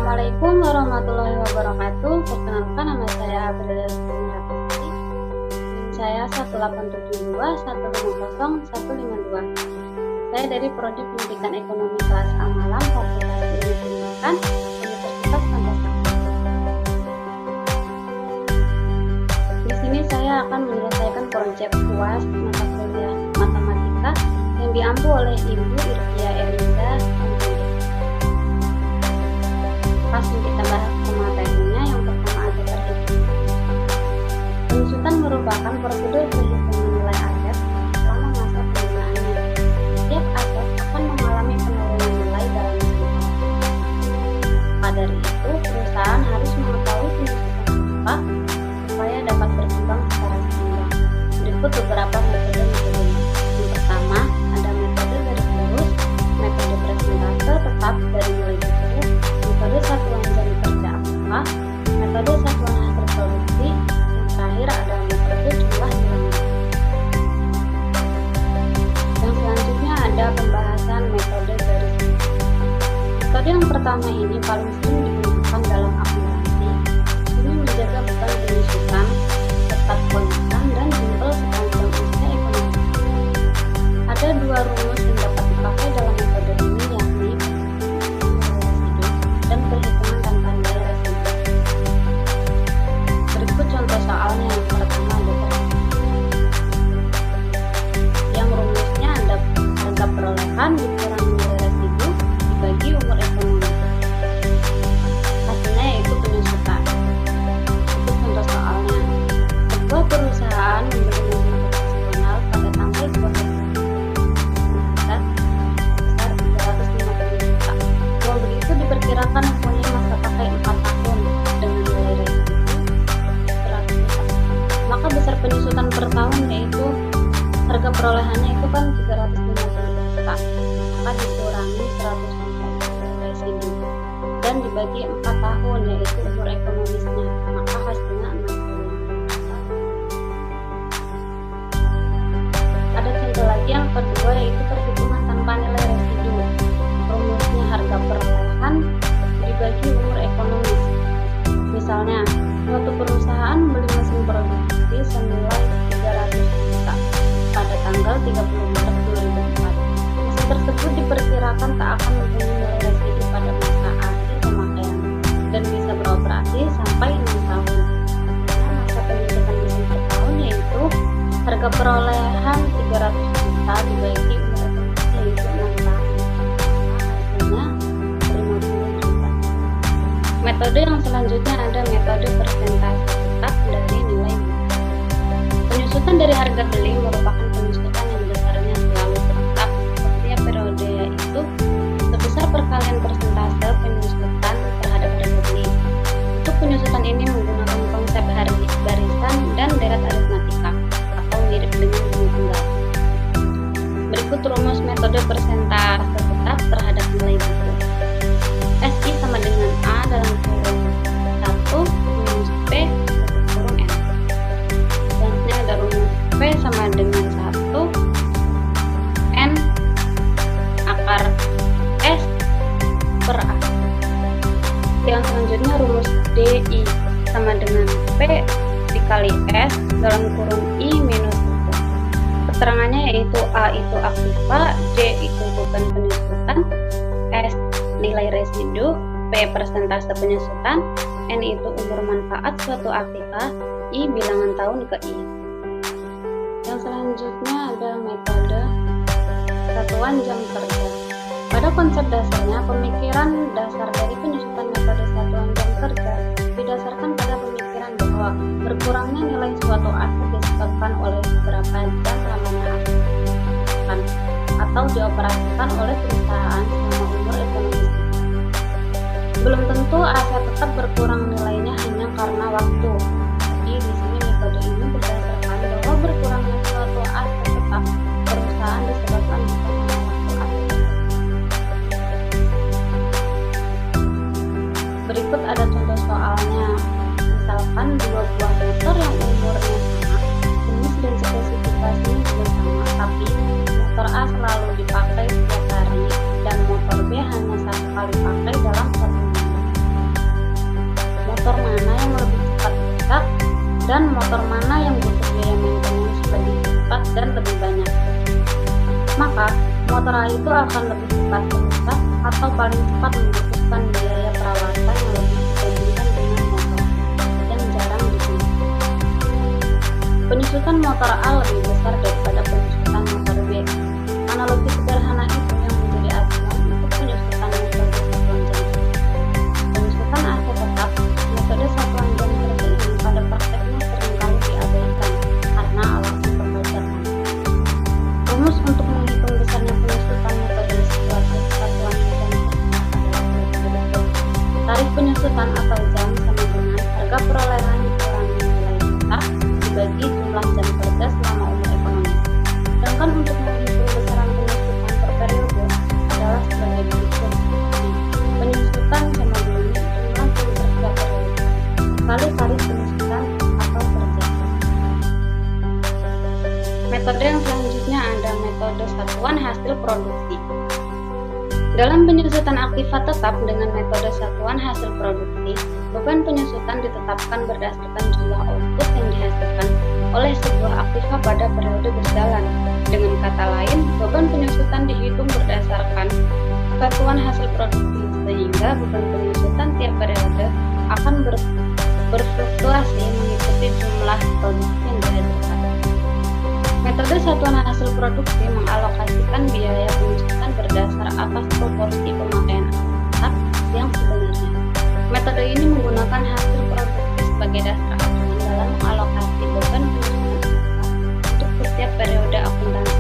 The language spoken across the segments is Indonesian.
Assalamualaikum warahmatullahi wabarakatuh. Perkenalkan, nama saya Aprilia Sumiratasti. NIM saya 1872150 Saya dari Prodi Pendidikan Ekonomi kelas A Malang, Fakultas Ilmu Pendidikan, Universitas Pancasila. Di sini saya akan menyelesaikan proyek UAS mata kuliah matematika yang diampu oleh Ibu Irfia Elinda. Langsung kita bahas ke materinya. Yang pertama ada perhitungan. Penyusutan merupakan prosedur perhitungan nilai aset selama masa penggunaannya. Setiap aset akan mengalami penurunan nilai dalam sekitar. Maka dari itu, perusahaan harus mengetahui penyusutan tepat supaya dapat berkembang secara seimbang. Berikut beberapa metode-metode. Yang pertama, ada metode garis lurus, metode presentase tetap dari nilai buku, metode satuan jam kerja aktiva, metode satuan hasil produksi, yang terakhir ada metode jumlah nilai. Yang selanjutnya ada pembahasan metode garis lurus. Metode yang pertama ini paling sering digunakan dalam akuntansi. Ini menjaga beban penyusutan, tetap konstan dan simpel sepanjang usia ekonomi. Ada dua rumus yang dapat dipakai dalam metode ini, yakni dan perhitungan tanpa nilai residu. Berikut contoh soalnya. Yang pertama ada yang rumusnya ada harga perolehan dikurangi nilai residu dibagi umur ekonomi. Hasilnya yaitu penyusutan. Itu contoh soalnya. Sebuah perusahaan membeli mobil profesional pada tanggal 12 sebesar 350 juta. Mobil itu diperkirakan mempunyai masa pakai 4 tahun dengan nilai residu 100 juta. Maka besar penyusutan per tahun yaitu harga perolehannya itu kan 350 juta. Maka dikurangi 100 juta residu dan dibagi 4 tahun yaitu umur ekonomisnya. Maka hasilnya 65 juta. Ada contoh lagi yang kedua yaitu perhitungan tanpa nilai residu. Rumusnya harga perolehan dibagi umur ekonomis. Misalnya, suatu perusahaan membeli mesin produksi senilai 300 juta pada tanggal 30 Maret 2004. Mesin tersebut diperkirakan tak akan mempunyai nilai residu pada masa akhir pemakaian dan bisa beroperasi sampai 6 tahun. Artinya masa penyusutan mesin per tahun yaitu harga perolehan 300 juta dibagi umur ekonomis yaitu 6 tahun. Hasilnya 50 juta. Metode yang selanjutnya ada metode persentase tetap dari nilai buku. Penyusutan dari harga beli merupakan penyusutan yang dasarnya selalu tetap setiap periode, yaitu sebesar perkalian persentase penyusutan terhadap harga beli. Untuk penyusutan ini menggunakan konsep barisan dan deret aritmatika atau mirip dengan bunga tunggal. Berikut rumus metode persentase tetap terhadap nilai buku. SI sama dengan A dalam kurung 1 minus P kurung N. Selanjutnya ada rumus P sama dengan 1 N akar S per A. Yang selanjutnya rumus DI sama dengan P dikali S dalam kurung I minus 1. Keterangannya yaitu A itu aktiva, D itu beban penyusutan, S nilai residu, P persentase penyusutan, N itu umur manfaat suatu aktiva, I bilangan tahun ke I. Yang selanjutnya ada metode satuan jam kerja. Pada konsep dasarnya, pemikiran dasar dari penyusutan metode satuan jam kerja didasarkan pada pemikiran bahwa berkurangnya nilai suatu aset disebabkan oleh beberapa jam lamanya aset atau dioperasikan oleh perusahaan selama umur ekonomi. Belum tentu aset tetap berkurang nilainya hanya karena waktu. Jadi di sini metode ini berdasarkan bahwa berkurangnya suatu aset tetap perusahaan disebabkan bukan hanya waktu aset. Berikut ada contoh soalnya. Misalkan dua buah motor yang umurnya sama, jenis dan spesifikasinya juga sama, tapi motor A selalu dipakai setiap hari dan motor B hanya satu kali pakai dalam 1 minggu. dan motor mana yang butuh biaya maintenance lebih cepat dan lebih banyak. Maka, motor A itu akan lebih cepat rusak atau paling cepat membutuhkan biaya perawatan yang lebih dibandingkan dengan motor yang jarang digunakan. Penyusutan motor A lebih besar daripada penyusutan motor B. Analogi sederhana itu yang menjadi acuan untuk penyusutan metode satuan jam kerja. Penyusutan AC tetap, metode satuan jam kerja ini pada prakteknya seringkali diabaikan karena alasan pembajakan. Rumus untuk menghitung besarnya penyusutan metode satuan jam kerja adalah berikut. Tarif penyusutan atau jam sama dengan harga perolehan dikurangi nilai besar dibagi jumlah jam kerja selama umur ekonomis. Sedangkan untuk menghitung besaran penyusutan per periode adalah sebagai berikut. Penyusutan sama dengan jumlah jam kerja periode kali tarif penyusutan atau kerja. Metode yang selanjutnya ada metode satuan hasil produksi. Dalam penyusutan aktiva tetap dengan metode satuan hasil produksi, beban penyusutan ditetapkan berdasarkan jumlah output yang dihasilkan oleh sebuah aktiva pada periode berjalan. Dengan kata lain, beban penyusutan dihitung berdasarkan satuan hasil produksi, sehingga beban penyusutan tiap periode akan berfluktuasi mengikuti jumlah produksi yang dihasilkan. Metode satuan hasil produksi mengalokasikan biaya penyusutan berdasar atas proporsi pemakaian aktivitas yang sebenarnya. Metode ini menggunakan hasil produksi sebagai dasar acuan dalam mengalokasi beban penyusutan untuk setiap periode akuntansi.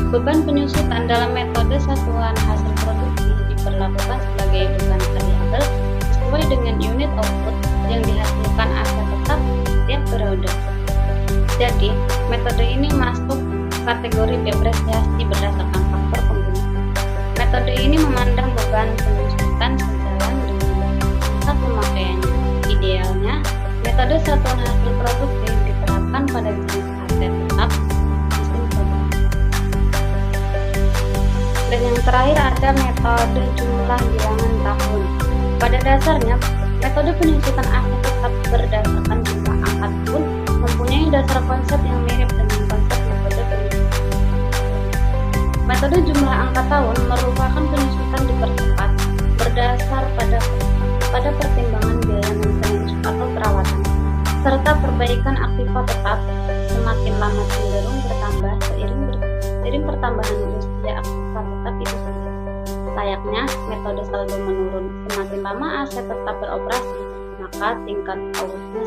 Beban penyusutan dalam metode satuan hasil produksi diperlakukan sebagai beban variabel sesuai dengan unit output yang dihasilkan aset tetap setiap periode. Jadi, metode ini masuk kategori depresiasi berdasarkan faktor penggunaan. Metode ini memandang beban penyusutan sejalan dengan tingkat pemakaiannya. Idealnya, metode satuan hasil produksi diterapkan pada jenis aset tetap mesin produksi. Dan yang terakhir ada metode jumlah bilangan tahun. Pada dasarnya, metode penyusutan aset tetap berdasarkan jumlah angka tahun mempunyai dasar konsep yang mirip dengan konsep metode penyusutan. Metode jumlah angka tahun merupakan penyusutan dipercepat berdasar pada pertimbangan biaya maintenance atau perawatan serta perbaikan aktiva tetap semakin lama cenderung bertambah seiring pertambahan usia aktiva tetap itu sendiri. Layaknya metode saldo menurun, semakin lama aset tetap beroperasi, maka tingkat outputnya